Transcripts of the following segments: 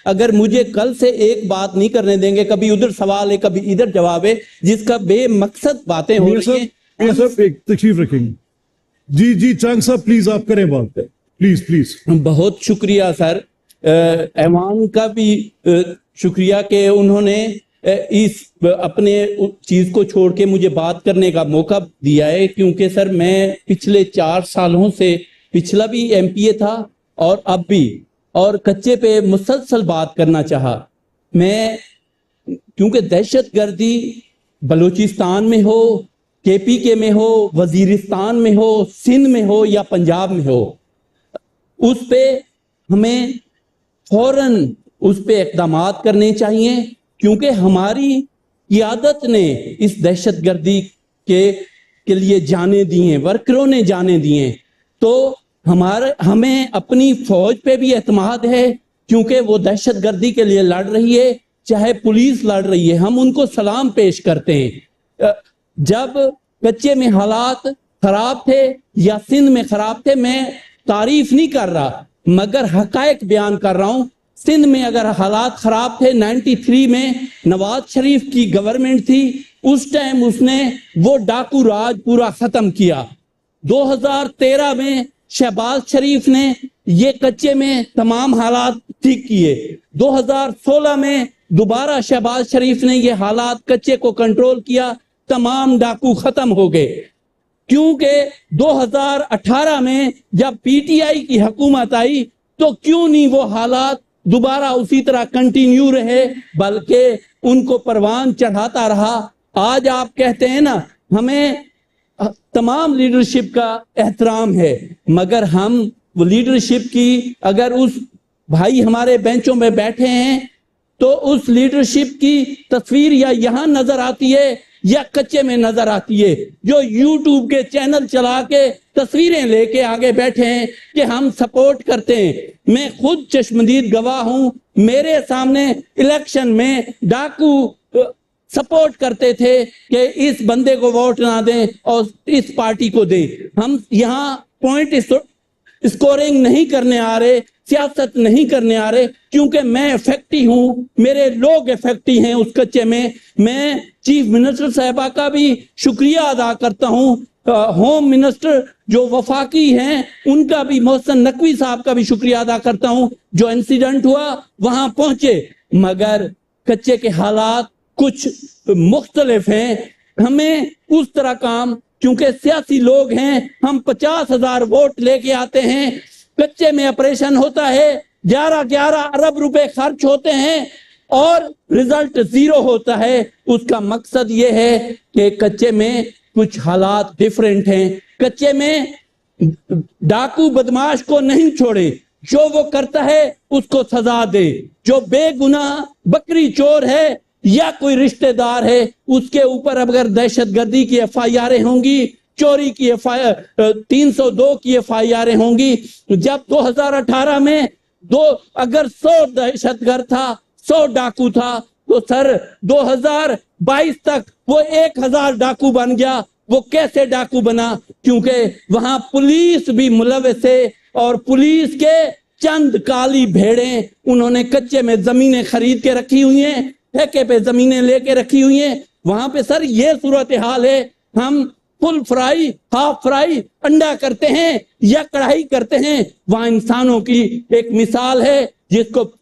اگر مجھے کل سے ایک بات نہیں کرنے دیں گے, کبھی ادھر سوال ہے کبھی ادھر جواب ہے, جس کا بے مقصد باتیں ہو رہی ہیں. میاں صاحب ایک تشریف رکھیں گے. جی چانگ صاحب پلیز آپ کریں بات, پلیز. بہت شکریہ سر, ایوان کا بھی شکریہ کہ انہوں نے اس اپنے چیز کو چھوڑ کے مجھے بات کرنے کا موقع دیا ہے, کیونکہ سر میں پچھلے 4 سالوں سے, پچھلا بھی ایم پی اے تھا اور اب بھی, اور کچے پہ مسلسل بات کرنا چاہا. میں کیونکہ دہشت گردی بلوچستان میں ہو, کے پی کے میں ہو, وزیرستان میں ہو, سندھ میں ہو یا پنجاب میں ہو, اس پہ ہمیں فوراً اس پہ اقدامات کرنے چاہیے, کیونکہ ہماری قیادت نے اس دہشت گردی کے لیے جانیں دی ہیں, ورکروں نے جانیں دی ہیں. تو ہمیں اپنی فوج پہ بھی اعتماد ہے, کیونکہ وہ دہشت گردی کے لیے لڑ رہی ہے, چاہے پولیس لڑ رہی ہے, ہم ان کو سلام پیش کرتے ہیں. جب کچے میں حالات خراب تھے یا سندھ میں خراب تھے, میں تعریف نہیں کر رہا مگر حقائق بیان کر رہا ہوں. سندھ میں اگر حالات خراب تھے, 93 میں نواز شریف کی گورنمنٹ تھی, اس ٹائم اس نے وہ ڈاکو راج پورا ختم کیا. 2013 میں شہباز شریف نے یہ کچے میں تمام حالات ٹھیک کیے. 2016 میں دوبارہ شہباز شریف نے یہ حالات کچے کو کنٹرول کیا, تمام ڈاکو ختم ہو گئے. کیونکہ 2018 میں جب پی ٹی آئی کی حکومت آئی تو کیوں نہیں وہ حالات دوبارہ اسی طرح کنٹینیو رہے, بلکہ ان کو پروان چڑھاتا رہا. آج آپ کہتے ہیں نا ہمیں تمام لیڈرشپ کا احترام ہے, مگر ہم وہ لیڈرشپ کی, اگر اس بھائی ہمارے بینچوں میں بیٹھے ہیں تو اس لیڈرشپ کی تصویر یا یہاں نظر آتی ہے یا کچے میں نظر آتی ہے, جو یوٹیوب کے چینل چلا کے تصویریں لے کے آگے بیٹھے ہیں کہ ہم سپورٹ کرتے ہیں. میں خود چشمدید گواہ ہوں, میرے سامنے الیکشن میں ڈاکو سپورٹ کرتے تھے کہ اس بندے کو ووٹ نہ دیں اور اس پارٹی کو دیں. ہم یہاں پوائنٹ اسکورنگ نہیں کرنے آ رہے, سیاست نہیں کرنے آ رہے, کیونکہ میں افیکٹی ہوں, میرے لوگ افیکٹی ہیں اس کچے میں. میں چیف منسٹر صاحبہ کا بھی شکریہ ادا کرتا ہوں, ہوم منسٹر جو وفاقی ہیں ان کا بھی, محسن نقوی صاحب کا بھی شکریہ ادا کرتا ہوں, جو انسیڈنٹ ہوا وہاں پہنچے. مگر کچے کے حالات کچھ مختلف ہیں. ہمیں اس طرح کام, کیونکہ سیاسی لوگ ہیں, ہم 50,000 ووٹ لے کے آتے ہیں, کچے میں آپریشن ہوتا ہے, 11 ارب روپے خرچ ہوتے ہیں اور رزلٹ 0 ہوتا ہے. اس کا مقصد یہ ہے کہ کچے میں کچھ حالات ڈیفرنٹ ہیں. کچے میں ڈاکو بدماش کو نہیں چھوڑے, جو وہ کرتا ہے اس کو سزا دے. جو بے گناہ بکری چور ہے یا کوئی رشتہ دار ہے, اس کے اوپر اگر دہشت گردی کی ایف آئی آریں ہوں گی, چوری کی 302 کی ایف آئی آریں ہوں گی. جب 2018 میں اگر 100 دہشت گرد تھا, 100 ڈاکو تھا, تو سر 2022 تک وہ 1000 ڈاکو بن گیا. وہ کیسے ڈاکو بنا؟ کیونکہ وہاں پولیس بھی ملوث ہے, اور پولیس کے چند کالی بھیڑیں انہوں نے کچے میں زمینیں خرید کے رکھی ہوئی ہیں, ٹھیکے پہ زمینیں لے کے رکھی ہوئی ہیں. وہاں پہ سر یہ صورتحال ہے, ہم فل فرائی, ہاف فرائی, انڈا کرتے ہیں یا کڑھائی کرتے ہیں. وہاں انسانوں کی ایک مثال ہے, جس کو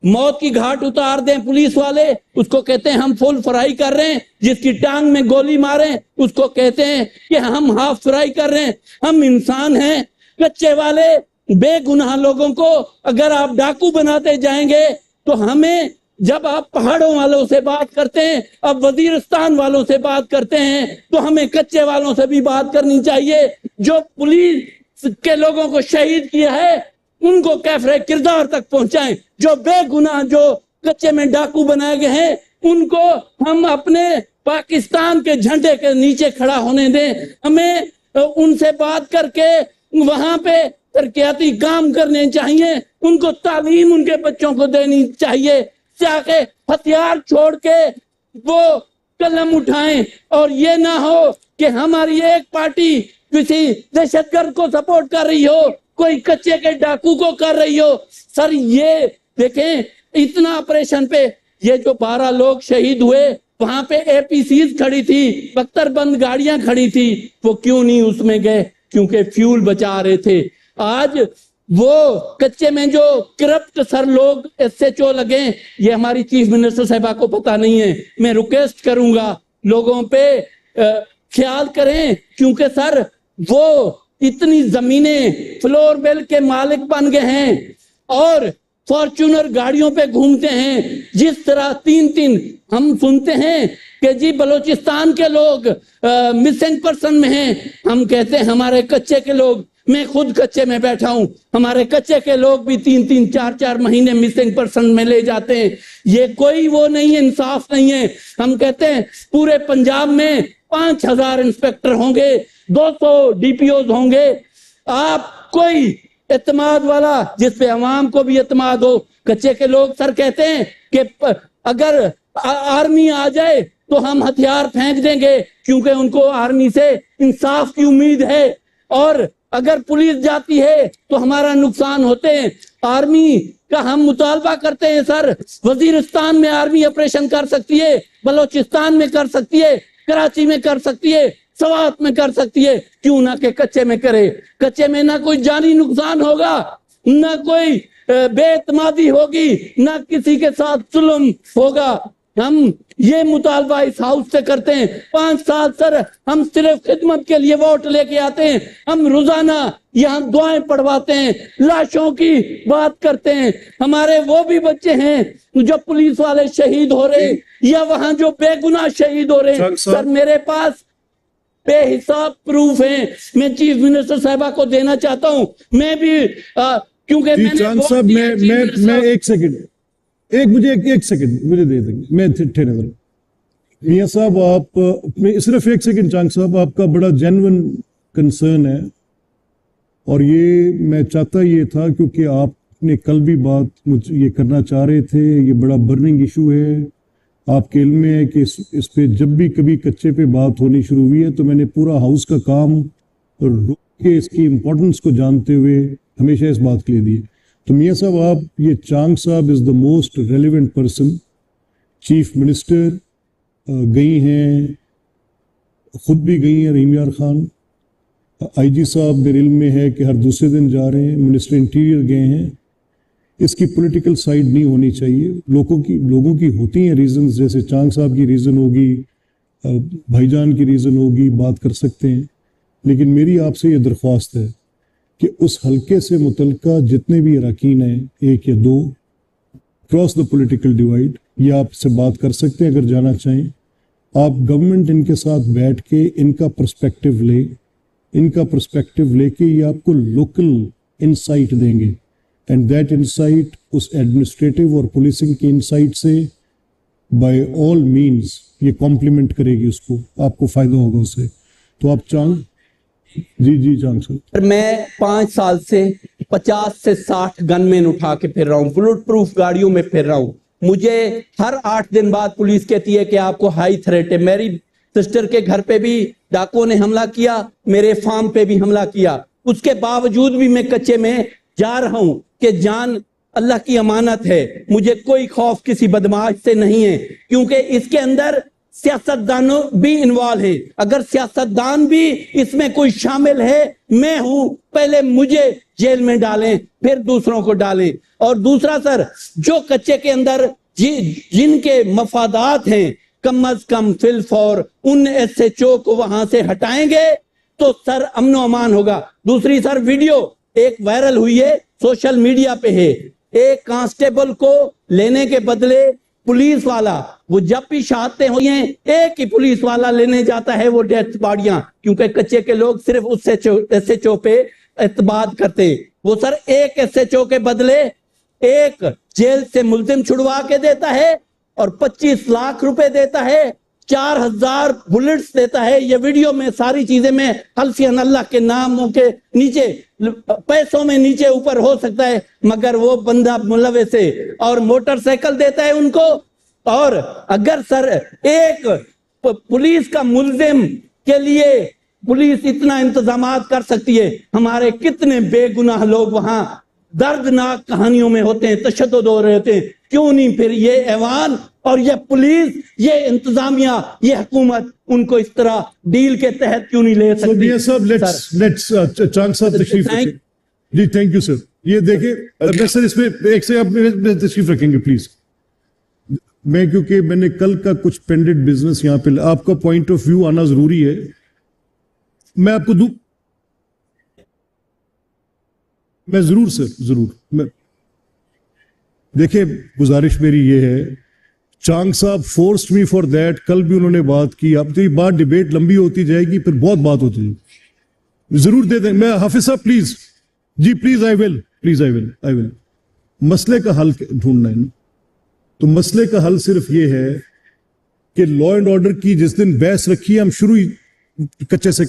موت کی گھاٹ اتار دیں پولیس والے, اس کو کہتے ہیں ہم فل فرائی کر رہے ہیں. جس کی ٹانگ میں گولی ماریں اس کو کہتے ہیں کہ ہم ہاف فرائی کر رہے ہیں. ہم انسان ہیں. کچے والے بے گناہ لوگوں کو اگر آپ ڈاکو بناتے جائیں گے تو ہمیں, جب آپ پہاڑوں والوں سے بات کرتے ہیں, اب وزیرستان والوں سے بات کرتے ہیں, تو ہمیں کچے والوں سے بھی بات کرنی چاہیے. جو پولیس کے لوگوں کو شہید کیا ہے ان کو کیفر کردار تک پہنچائیں. جو بے گناہ جو کچے میں ڈاکو بنائے گئے ہیں ان کو ہم اپنے پاکستان کے جھنڈے کے نیچے کھڑا ہونے دیں. ہمیں ان سے بات کر کے وہاں پہ ترقیاتی کام کرنے چاہیے. ان کو تعلیم ان کے بچوں کو دینی چاہیے. کے ہتھیار چھوڑ کے وہ قلم اٹھائیں, اور یہ نہ ہو کہ ہماری ایک پارٹی کسی دہشت گرد کو سپورٹ کر رہی ہو, کوئی کچے کے ڈاکو کو کر رہی ہو. سر یہ دیکھیں اتنا آپریشن پہ یہ جو 12 لوگ شہید ہوئے وہاں پہ اے پی سیز کھڑی تھی, بختر بند گاڑیاں کھڑی تھی, وہ کیوں نہیں اس میں گئے؟ کیونکہ فیول بچا رہے تھے. آج وہ کچے میں جو کرپٹ سر لوگ ایس ایچ او لگے, یہ ہماری چیف منسٹر صاحبہ کو پتا نہیں ہے. میں ریکویسٹ کروں گا لوگوں پہ خیال کریں, کیونکہ سر وہ اتنی زمینیں فلور بل کے مالک بن گئے ہیں اور فارچونر گاڑیوں پہ گھومتے ہیں. جس طرح 3 ہم سنتے ہیں کہ جی بلوچستان کے لوگ مسنگ پرسن میں ہیں, ہم کہتے ہیں ہمارے کچے کے لوگ, میں خود کچے میں بیٹھا ہوں, ہمارے کچے کے لوگ بھی 3 4 مہینے مسنگ پرسن میں لے جاتے ہیں. یہ کوئی وہ نہیں ہے, انصاف نہیں ہے. ہم کہتے ہیں پورے پنجاب میں 5000 انسپیکٹر ہوں گے, 200 ڈی پی اوز ہوں گے. آپ کوئی اعتماد والا جس پہ عوام کو بھی اعتماد ہو. کچے کے لوگ سر کہتے ہیں کہ اگر آرمی آ جائے تو ہم ہتھیار پھینک دیں گے, کیونکہ ان کو آرمی سے انصاف کی امید ہے, اور اگر پولیس جاتی ہے تو ہمارا نقصان ہوتے ہیں. آرمی کا ہم مطالبہ کرتے ہیں سر, وزیرستان میں آرمی آپریشن کر سکتی ہے, بلوچستان میں کر سکتی ہے, کراچی میں کر سکتی ہے, سوات میں کر سکتی ہے, کیوں نہ کہ کچے میں کرے. کچے میں نہ کوئی جانی نقصان ہوگا, نہ کوئی بے اعتمادی ہوگی, نہ کسی کے ساتھ ظلم ہوگا. ہم یہ مطالبہ اس ہاؤس سے کرتے ہیں. 5 سال سر ہم صرف خدمت کے لیے ووٹ لے کے آتے ہیں. ہم روزانہ یہاں دعائیں پڑھواتے ہیں, لاشوں کی بات کرتے ہیں. ہمارے وہ بھی بچے ہیں جو پولیس والے شہید ہو رہے ہیں, یا وہاں جو بے گناہ شہید ہو رہے ہیں. سر میرے پاس بے حساب پروف ہیں, میں چیف منسٹر صاحبہ کو دینا چاہتا ہوں. میں بھی کیونکہ چاند صاحب میں ایک سیکنڈ مجھے دے دیں گے, میں ٹھہرے ذرا. میاں صاحب آپ میں صرف ایک سیکنڈ. چاند صاحب آپ کا بڑا جینون کنسرن ہے, اور یہ میں چاہتا یہ تھا کیونکہ آپ نے کل بھی بات یہ کرنا چاہ رہے تھے, یہ بڑا برننگ ایشو ہے. آپ کے علم میں ہے کہ اس پہ جب بھی کبھی کچے پہ بات ہونی شروع ہوئی ہے تو میں نے پورا ہاؤس کا کام روک کے اس کی امپورٹنس کو جانتے ہوئے ہمیشہ اس بات کے لیے دی. تو میاں صاحب آپ یہ چانگ صاحب is the most relevant person. Chief minister گئی ہیں, خود بھی گئی ہیں رحیم یار خان, آئی جی صاحب میرے علم میں ہے کہ ہر دوسرے دن جا رہے ہیں, منسٹر انٹیریئر گئے ہیں. اس کی پولیٹیکل سائیڈ نہیں ہونی چاہیے. لوگوں کی ہوتی ہیں ریزنز, جیسے چانگ صاحب کی ریزن ہوگی, بھائی جان کی ریزن ہوگی, بات کر سکتے ہیں. لیکن میری آپ سے یہ درخواست ہے کہ اس حلقے سے متعلقہ جتنے بھی اراکین ہیں, 1 یا 2, کراس دا پولیٹیکل ڈیوائڈ, یہ آپ سے بات کر سکتے ہیں اگر جانا چاہیں. آپ گورنمنٹ ان کے ساتھ بیٹھ کے ان کا پرسپیکٹیو لے کے یہ آپ کو لوکل انسائٹ دیں گے, اینڈ دیٹ انسائٹ اس ایڈمنسٹریٹو اور پولیسنگ کی انسائٹ سے بائی آل مینز یہ کمپلیمنٹ کرے گی, اس کو آپ کو فائدہ ہوگا اس سے. تو آپ چاند جی چاند صاحب. میں 5 سال سے 50 سے 60 گن مین اٹھا کے پھر رہا ہوں, بلٹ پروف گاڑیوں میں پھر رہا ہوں. مجھے ہر 8 دن بعد پولیس کہتی ہے کہ آپ کو ہائی تھریٹ ہے. میری سسٹر کے گھر پہ بھی ڈاکوں نے حملہ کیا, میرے فارم پہ بھی حملہ کیا. اس کے باوجود بھی میں کچے میں جا رہا ہوں کہ جان اللہ کی امانت ہے, مجھے کوئی خوف کسی بدمعاش سے نہیں ہے, کیونکہ اس کے اندر سیاستدانوں بھی انوالو ہیں. اگر سیاستدان بھی اس میں کوئی شامل ہے, میں ہوں, پہلے مجھے جیل میں ڈالیں پھر دوسروں کو ڈالیں. اور دوسرا سر, جو کچے کے اندر جن کے مفادات ہیں کم از کم فی الفور ان ایس ایچ او کو وہاں سے ہٹائیں گے تو سر امن و امان ہوگا. دوسری سر ویڈیو ایک وائرل ہوئی ہے, سوشل میڈیا پہ ہے, ایک کانسٹیبل کو لینے کے بدلے پولیس والا, وہ جب بھی شہادتیں ہوئی ہیں ایک ہی پولیس والا لینے جاتا ہے وہ ڈیتھ باڈیاں, کیونکہ کچے کے لوگ صرف اس ایس ایچ او پہ اعتماد کرتے ہیں. وہ سر ایک ایس ایچ او کے بدلے ایک جیل سے ملزم چھڑوا کے دیتا ہے اور 25 لاکھ روپے دیتا ہے, 4000 بلٹس دیتا ہے. یہ ویڈیو میں ساری چیزیں میں حلفیاً اللہ کے ناموں کے نیچے پیسوں میں نیچے اوپر ہو سکتا ہے, مگر وہ بندہ ملوث ہے, اور موٹر سائیکل دیتا ہے ان کو. اور اگر سر ایک پولیس کا ملزم کے لیے پولیس اتنا انتظامات کر سکتی ہے, ہمارے کتنے بے گناہ لوگ وہاں دردناک کہانیوں میں ہوتے ہیں, تشدد ہو رہے ہوتے ہیں, کیوں نہیں پھر یہ ایوان اور یہ پولیس, یہ انتظامیہ, یہ حکومت ان کو اس طرح ڈیل کے تحت کیوں نہیں لے So, سکتی؟ میاں صاحب, let's چانگ صاحب تشریف رکھیں. جی تھینک یو سر. یہ دیکھیں میں سر اس میں ایک سے آپ تشریف رکھیں گے پلیز. میں کیونکہ میں نے کل کا کچھ پینڈنٹ بزنس یہاں پہ, آپ کا پوائنٹ آف ویو آنا ضروری ہے. میں آپ کو دوں, میں ضرور سر ضرور. دیکھیں گزارش میری یہ ہے, چانگ صاحب فورسڈ می فار دیٹ. کل بھی انہوں نے بات کی. اب تو یہ بات ڈیبیٹ لمبی ہوتی جائے گی, پھر بہت بات ہوتی ہے. ضرور دے دیں. میں حافظ صاحب پلیز, جی پلیز آئی ول. مسئلے کا حل ڈھونڈنا ہے. تو مسئلے کا حل صرف یہ ہے کہ لا اینڈ آرڈر کی جس دن بحث رکھی ہے, ہم شروع کچے سے